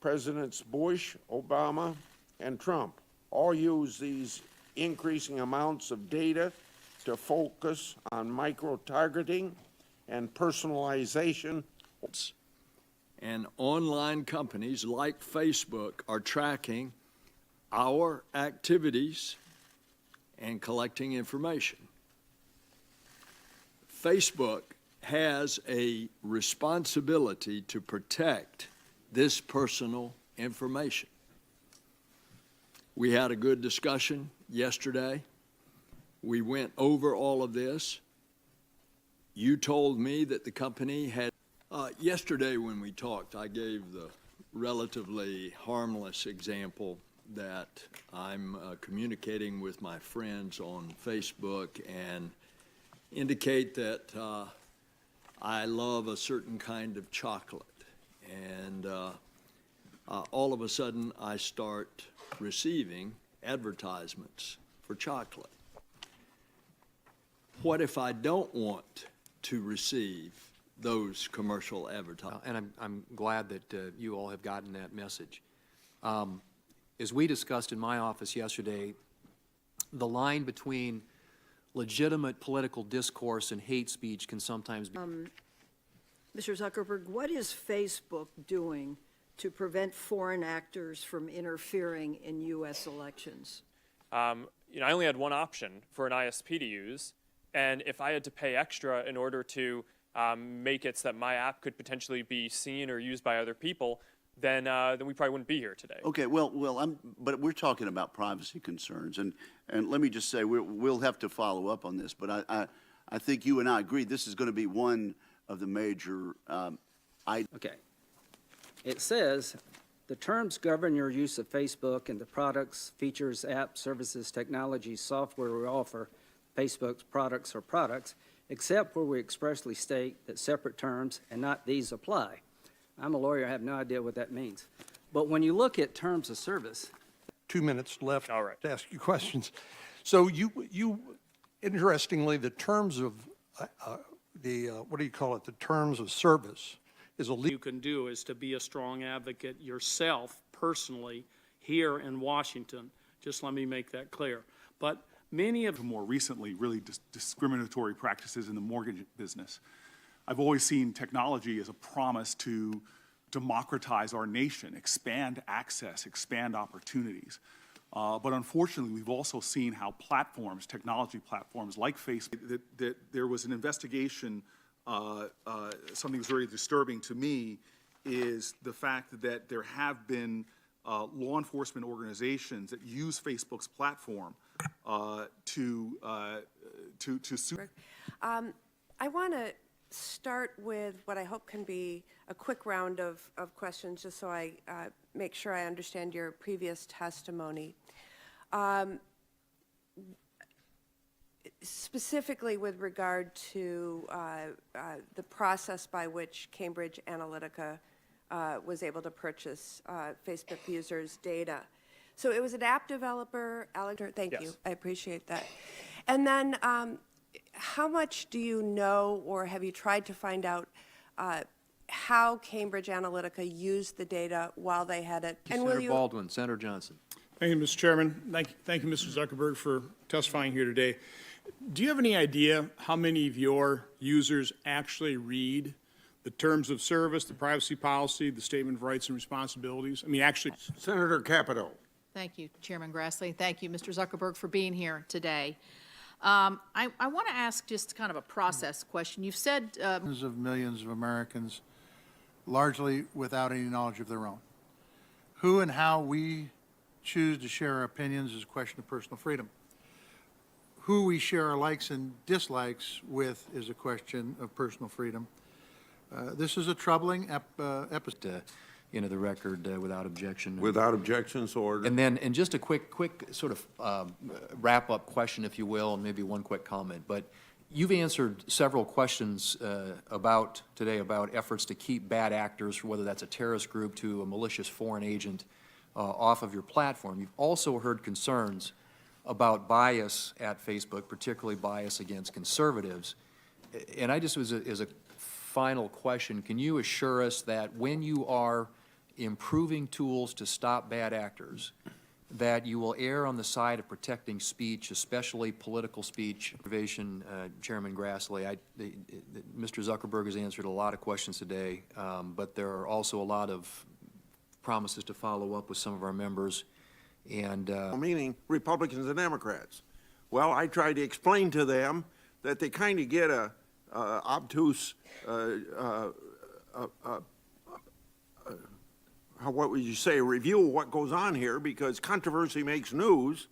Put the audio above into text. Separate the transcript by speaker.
Speaker 1: Presidents Bush, Obama, and Trump all use these increasing amounts of data to focus on micro-targeting and personalization.
Speaker 2: And online companies like Facebook are tracking our activities and collecting information. Facebook has a responsibility to protect this personal information. We had a good discussion yesterday. We went over all of this. You told me that the company had, yesterday when we talked, I gave the relatively harmless example that I'm communicating with my friends on Facebook and indicate that I love a certain kind of chocolate. And all of a sudden I start receiving advertisements for chocolate. What if I don't want to receive those commercial advertisements?
Speaker 3: And I'm glad that you all have gotten that message. As we discussed in my office yesterday, the line between legitimate political discourse and hate speech can sometimes be...
Speaker 4: Mr. Zuckerberg, what is Facebook doing to prevent foreign actors from interfering in U.S. elections?
Speaker 5: I only had one option for an ISP to use, and if I had to pay extra in order to make it so that my app could potentially be seen or used by other people, then we probably wouldn't be here today.
Speaker 6: Okay, but we're talking about privacy concerns, and let me just say we'll have to follow up on this. But I think you and I agree this is going to be one of the major items.
Speaker 7: Okay. It says the terms govern your use of Facebook and the products, features, apps, services, technologies, software we offer. Facebook's products or products, except where we expressly state that separate terms and not these apply. I'm a lawyer, I have no idea what that means. But when you look at terms of service...
Speaker 8: 2 minutes left
Speaker 5: All right.
Speaker 8: to ask you questions. So you interestingly, the terms of, what do you call it, the terms of service is a legal...
Speaker 9: You can do is to be a strong advocate yourself, personally, here in Washington. Just let me make that clear. But many of...
Speaker 10: More recently, really discriminatory practices in the mortgage business. I've always seen technology as a promise to democratize our nation, expand access, expand opportunities. But unfortunately, we've also seen how platforms, technology platforms like Facebook, that there was an investigation, something that's very disturbing to me, is the fact that there have been law enforcement organizations that use Facebook's platform to sue.
Speaker 11: I want to start with what I hope can be a quick round of questions, just so I make sure I understand your previous testimony. Specifically with regard to the process by which Cambridge Analytica was able to purchase Facebook users' data. So it was an app developer, Alexander, thank you, I appreciate that. And then how much do you know, or have you tried to find out how Cambridge Analytica used the data while they had it? And
Speaker 3: Senator Baldwin, Senator Johnson.
Speaker 12: Thank you, Mr. Chairman. Thank you, Mr. Zuckerberg, for testifying here today. Do you have any idea how many of your users actually read the terms of service, the privacy policy, the statement of rights and responsibilities? I mean, actually.
Speaker 1: Senator Capito.
Speaker 13: Thank you, Chairman Grassley. Thank you, Mr. Zuckerberg, for being here today. I want to ask just kind of a process question. You've said
Speaker 14: Tens of millions of Americans, largely without any knowledge of their own. Who and how we choose to share our opinions is a question of personal freedom. Who we share our likes and dislikes with is a question of personal freedom. This is a troubling episode.
Speaker 3: Into the record without objection.
Speaker 1: Without objections, order.
Speaker 3: And just a quick sort of wrap-up question, if you will, and maybe one quick comment. But you've answered several questions today about efforts to keep bad actors, whether that's a terrorist group to a malicious foreign agent, off of your platform. You've also heard concerns about bias at Facebook, particularly bias against conservatives. And I just, as a final question, can you assure us that when you are improving tools to stop bad actors, that you will err on the side of protecting speech, especially political speech. Chairman Grassley, Mr. Zuckerberg has answered a lot of questions today, but there are also a lot of promises to follow up with some of our members. And
Speaker 1: Meaning Republicans and Democrats. Well, I tried to explain to them that they kind of get a obtuse, what would you say, a review of what goes on here, because controversy makes news,